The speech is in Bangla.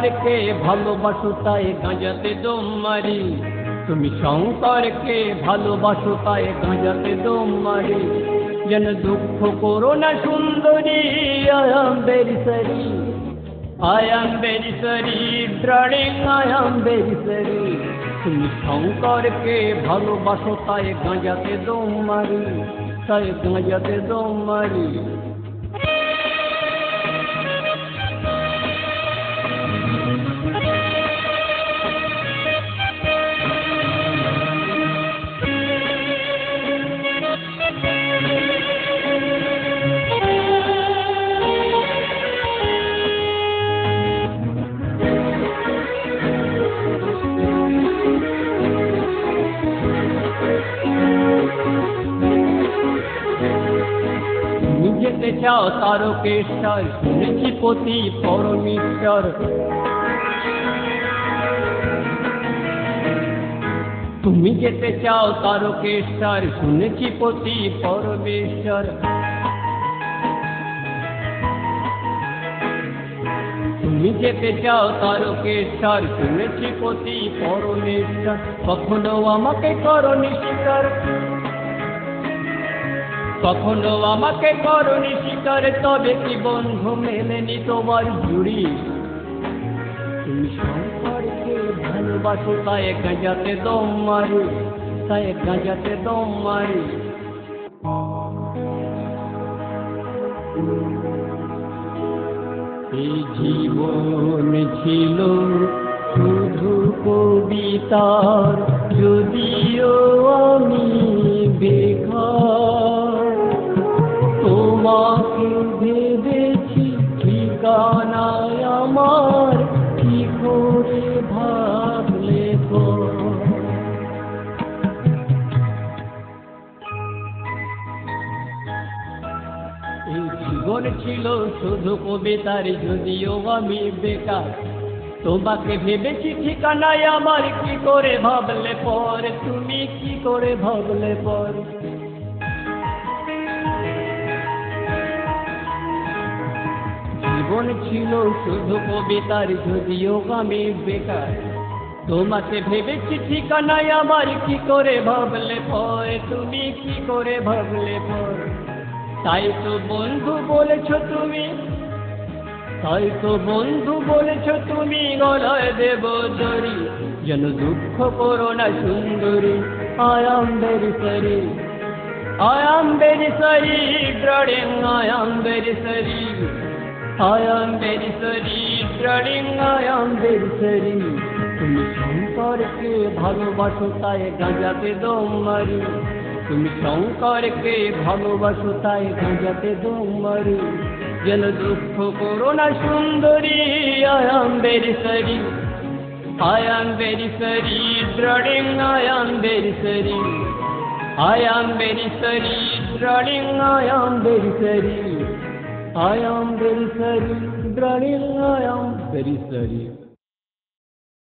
শঙ্করকে ভালোবাসো তাই গাঁজাতে দম মারি, তুমি শঙ্করকে ভালোবাসো তাই গাঁজাতে দম মারি। যেন দুঃখ করো না সুন্দরী, I am very sorry, I am very sorry darling, I am very sorry। তুমি শঙ্করকে ভালোবাসো তাই গাঁজাতে দম মারি, তাই গাঁজাতে দম মারি। যেতে চাও তারকেশ্বর, শুনেছি পতি পরমেশ্বর। তুমি যেতে চাও তারকেশ্বর, শুনেছি পতি পরমেশ্বর। তুমি যেতে চাও তারকেশ্বর, শুনেছি পতি পরমেশ্বর। কখনো আমাকে করনি স্বীকার, কখনো আমাকে করনি স্বীকার, তবে কি বন্ধু মেলেনি তোমার জুড়ি। তুমি শঙ্করকে ভালোবাসো তাই গাঁজাতে দম মারি, তাই গাঁজাতে দম মারি। এই জীবন ছিল শুধু কবিতার, যদিও আমি বেকার। তোমাকে ভেবেছি ঠিকানায় আমার, কি করে ভাবলে তো। এই জীবন ছিল শুধু কবিতার, যদিও আমি বেকার। তোমাকে ভেবেছি ঠিকানায় আমার, কি করে ভাবলে পর, তুমি কি করে ভাবলে পর। জীবন ছিল শুধু কবিতার, যদিও আমি বেকার। তোমাকে ভেবেছি ঠিকানায় আমার, কি করে ভাবলে পর, তুমি কি করে ভাবলে পর। তাই তো বন্ধু বলেছ তুমি, তাই তো বন্ধু বলেছ তুমি, গলায় দেব দড়ি। যেন দুঃখ করো না সুন্দরী, I am very sorry, I am very sorry darling, I am very sorry, I am very sorry darling, I am very sorry। তুমি শঙ্করকে ভালোবাসো তাই গাঁজাতে দম মারি, তুমি শঙ্করকে ভালোবাসো তাই গাঁজাতে দম মারি। যেন দুঃখ করো না সুন্দরী, I am very sorry, I am very sorry darling, I am very sorry, I am very sorry darling, I am very sorry, I am very sorry darling, I am very sorry।